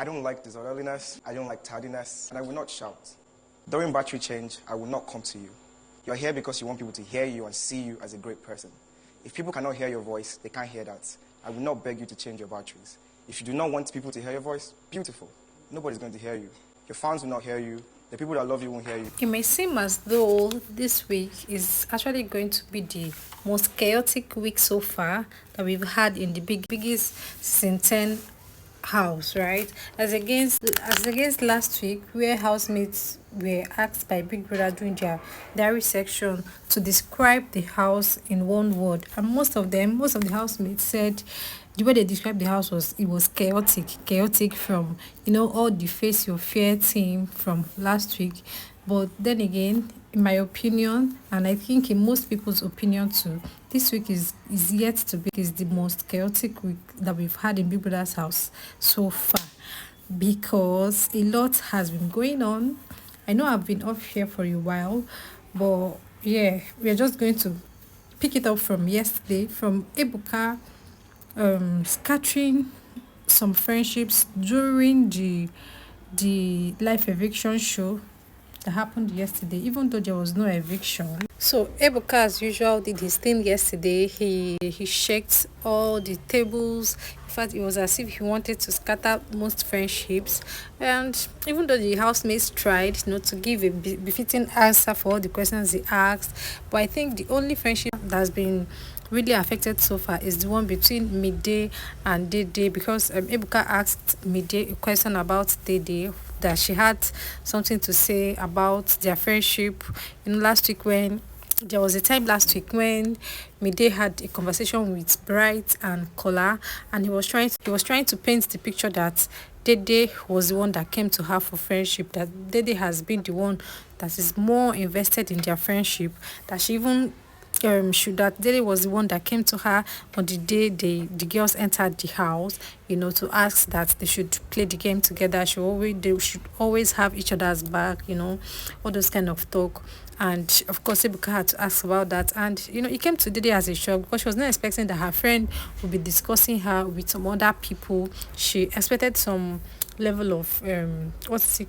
I don't like disorderliness, I don't like tardiness, and I will not shout. During battery change, I will not come to you. You're here because you want people to hear you and see you as a great person. If people cannot hear your voice, they can't hear that. I will not beg you to change your batteries. If you do not want people to hear your voice, beautiful. Nobody's going to hear you. Your fans will not hear you. The people that love you won't hear you. It may seem as though this week is actually going to be the most chaotic week so far that we've had in the Biggie's season 10 house, right? As against last week, where housemates were asked by Big Brother during their diary section to describe the house in one word, and most of the housemates said the way they described the house was it was chaotic from all the face your fear team from last week. But then again, in my opinion, and I think in most people's opinion too, this week is yet to be is the most chaotic week that we've had in Big Brother's house so far, because a lot has been going on. I know I've been off here for a while, but yeah, we're just going to pick it up from yesterday, from Ebuka scattering some friendships during the live eviction show that happened yesterday, even though there was no eviction. So Ebuka, as usual, did his thing yesterday. He shaked all the tables. In fact, it was as if he wanted to scatter most friendships. And even though the housemates tried, to give a befitting answer for all the questions he asked, but I think the only friendship that's been really affected so far is the one between Midday and Dede, because Ebuka asked Midday a question about Dede, that she had something to say about their friendship. Last week when there was a time last week when Midday had a conversation with Bright and Kola, and he was trying to paint the picture that Dede was the one that came to her for friendship, that Dede has been the one that is more invested in their friendship, that she even that Dede was the one that came to her on the day the girls entered the house, to ask that they should play the game together. They should always have each other's back, all those kind of talk. And of course, Ebuka had to ask about that. And it came to Dede as a shock, because she was not expecting that her friend would be discussing her with some other people. She expected some level of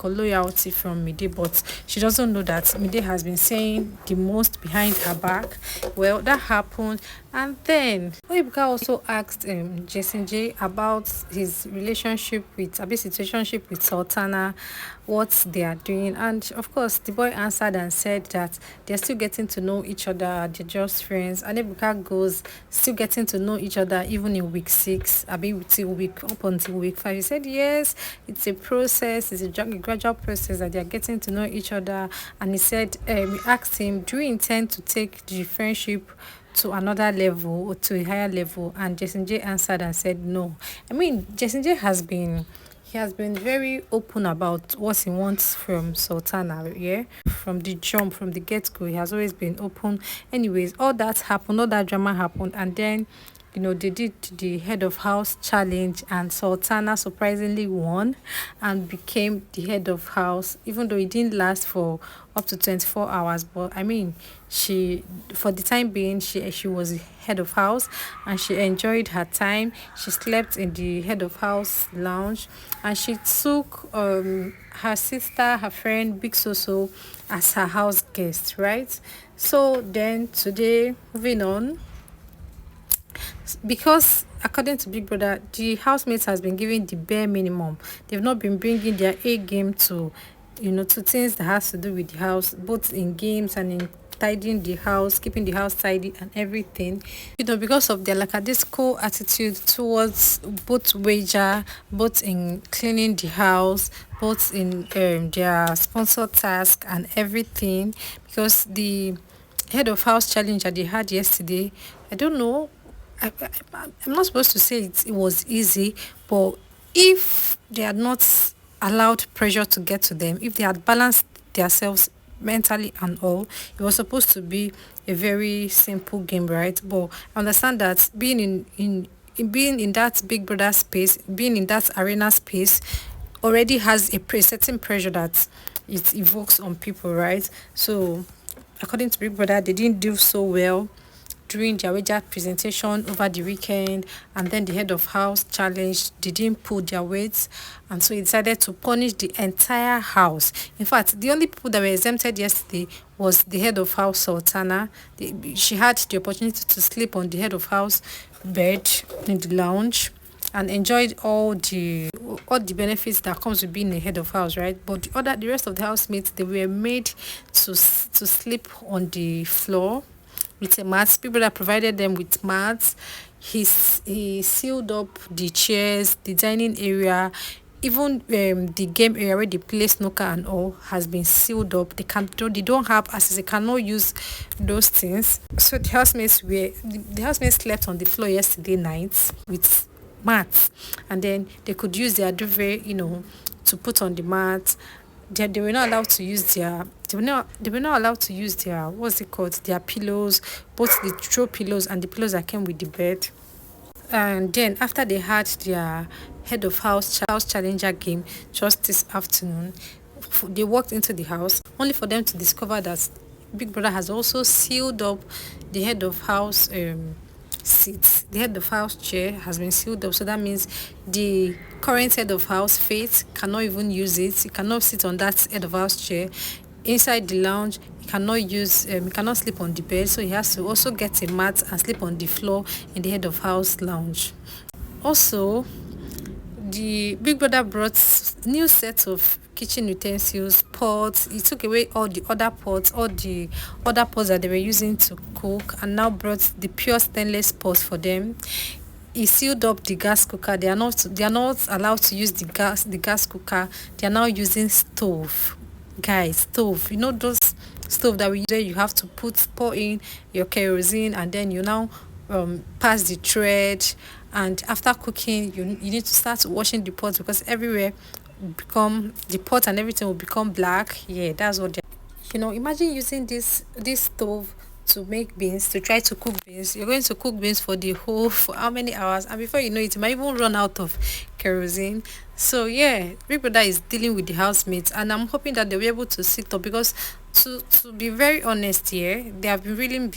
loyalty from Midday, but she doesn't know that Midday has been saying the most behind her back. Well, that happened. And then Ebuka also asked Jason J about his situationship with Sultana, what they are doing. And of course, the boy answered and said that they're still getting to know each other, they're just friends. And Ebuka goes, still getting to know each other even in week 6, up until week 5. He said yes, it's a process, it's a gradual process that they're getting to know each other. And he said, we asked him, do you intend to take the friendship to another level or to a higher level? And Jason J answered and said no. Jason J has been very open about what he wants from Sultana, yeah? From the jump, from the get-go, he has always been open. Anyways, all that drama happened, and then they did the head of house challenge, and Sultana surprisingly won and became the head of house, even though it didn't last for up to 24 hours. But she, for the time being, she was head of house, and she enjoyed her time. She slept in the head of house lounge, and she took her sister, her friend Big Soso, as her house guest, right? So then today, moving on, because according to Big Brother, the housemates has been given the bare minimum. They've not been bringing their A game to things that has to do with the house, both in games and in tidying the house, keeping the house tidy and everything. Because of their lackadaisical attitude towards both wager, both in cleaning the house, both in their sponsor task and everything. Because the head of house challenge that they had yesterday, I don't know, I'm not supposed to say it was easy, but if they had not allowed pressure to get to them, if they had balanced themselves mentally and all, it was supposed to be a very simple game, right? But I understand that being in that Big Brother space, being in that arena space, already has a certain pressure that it evokes on people, right? So according to Big Brother, they didn't do so well during their wager presentation over the weekend, and then the head of house challenged, they didn't pull their weights, and so he decided to punish the entire house. In fact, the only people that were exempted yesterday was the head of house, Sultana. She had the opportunity to sleep on the head of house bed in the lounge and enjoyed all the benefits that comes with being a head of house, right? But the rest of the housemates, they were made to sleep on the floor with a mat. People that provided them with mats. He sealed up the chairs, the dining area, even the game area where they play snooker and all has been sealed up. They don't have access. They cannot use those things. So the housemates slept on the floor yesterday night with mats, and then they could use their duvet, to put on the mat. They were not allowed to use they were not allowed to use their, what's it called, their pillows, both the throw pillows and the pillows that came with the bed. And then after they had their head of house challenger game just this afternoon, they walked into the house only for them to discover that Big Brother has also sealed up the head of house seats. The head of house chair has been sealed up, so that means the current head of house, Faith, cannot even use it. He cannot sit on that head of house chair. Inside the lounge, he cannot sleep on the bed, so he has to also get a mat and sleep on the floor in the head of house lounge. Also, the Big Brother brought new sets of kitchen utensils, pots. He took away all the other pots, that they were using to cook, and now brought the pure stainless pots for them. He sealed up the gas cooker. They are not allowed to use the gas cooker. They are now using stove. Guys, stove. You know those stove that we use where you have to pour in your kerosene, and then you now pass the thread, and after cooking you need to start washing the pots because everywhere the pot and everything will become black. Yeah, that's what imagine using this stove to make beans, to try to cook beans. You're going to cook beans for how many hours, and before you know it, you might even run out of kerosene. So yeah, Big Brother is dealing with the housemates, and I'm hoping that they'll be able to sit up because to be very honest here, they have been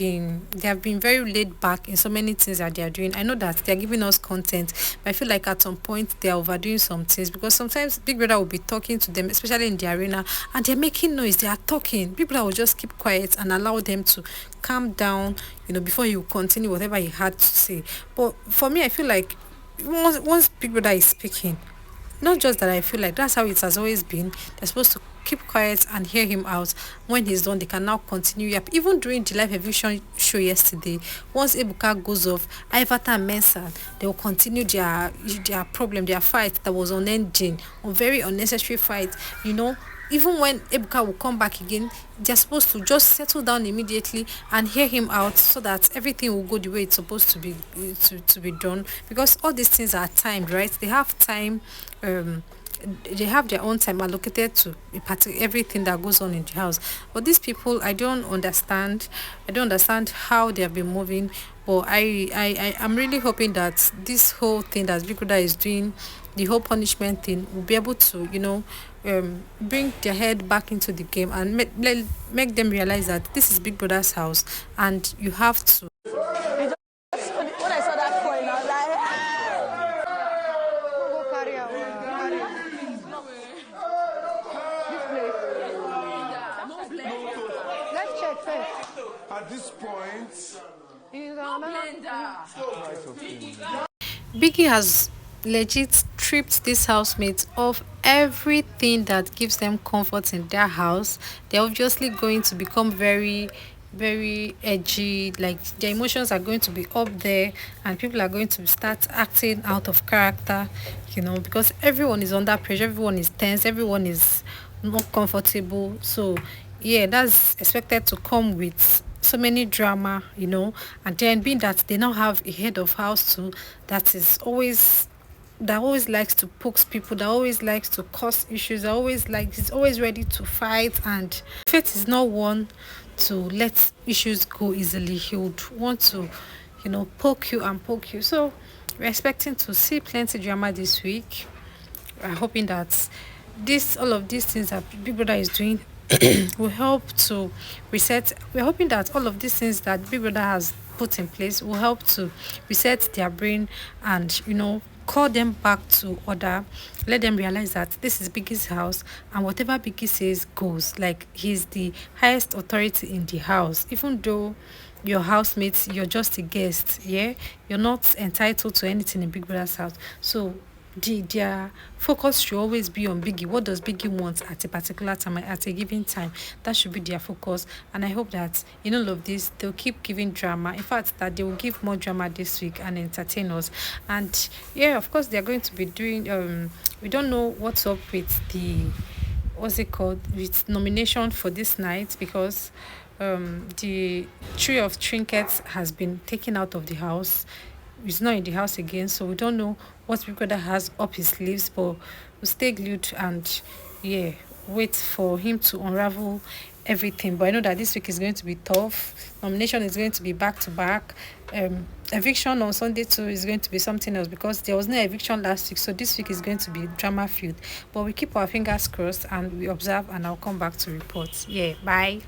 very laid back in so many things that they are doing. I know that they are giving us content, but I feel like at some point they are overdoing some things because sometimes Big Brother will be talking to them, especially in the arena, and they're making noise. They are talking. Big Brother will just keep quiet and allow them to calm down, before he will continue whatever he had to say. But for me, I feel like once Big Brother is speaking, not just that, I feel like that's how it has always been. They're supposed to keep quiet and hear him out. When he's done, they can now continue. Yep. Even during the live eviction show yesterday, once Ebuka goes off, Ivata and Mensah, they will continue their fight that was unending, a very unnecessary fight. Even when Ebuka will come back again, they're supposed to just settle down immediately and hear him out so that everything will go the way it's supposed to be done. Because all these things are timed, right? They have time. They have their own time allocated to everything that goes on in the house. But these people, I don't understand how they have been moving. But I'm really hoping that this whole thing that Big Brother is doing, the whole punishment thing, will be able to bring their head back into the game and make them realize that this is Big Brother's house and you have to. When I saw that coin, I was like, let's check first. At this point, Biggie has legit stripped these housemates of everything that gives them comfort in their house. They're obviously going to become very, very edgy. Like their emotions are going to be up there, and people are going to start acting out of character, because everyone is under pressure, everyone is tense, everyone is not comfortable. So yeah, that's expected to come with so many drama, and then being that they now have a head of house too that always likes to poke people, that always likes to cause issues, he's always ready to fight, and Faith is not one to let issues go easily. He would want to, poke you and poke you. So we're expecting to see plenty drama this week. We're hoping that all of these things that Big Brother is doing will help to reset. We're hoping that all of these things that Big Brother has put in place will help to reset their brain and call them back to order. Let them realize that this is Biggie's house, and whatever Biggie says goes. Like, he's the highest authority in the house, even though your housemates, you're just a guest. Yeah, you're not entitled to anything in Big Brother's house. So their focus should always be on Biggie. What does Biggie want at a particular time, at a given time? That should be their focus. And I hope that in all of this, they'll keep giving drama. In fact, that they will give more drama this week and entertain us. And yeah, of course, they're going to be doing. We don't know what's up with the what's it called, with nomination for this night, because the tree of trinkets has been taken out of the house. He's not in the house again, so we don't know what Big Brother has up his sleeves, but we'll stay glued and yeah, wait for him to unravel everything. But I know that this week is going to be tough. Nomination is going to be back to back. Eviction on Sunday too is going to be something else, because there was no eviction last week, so this week is going to be drama filled. But we keep our fingers crossed and we observe, and I'll come back to report. Yeah, bye.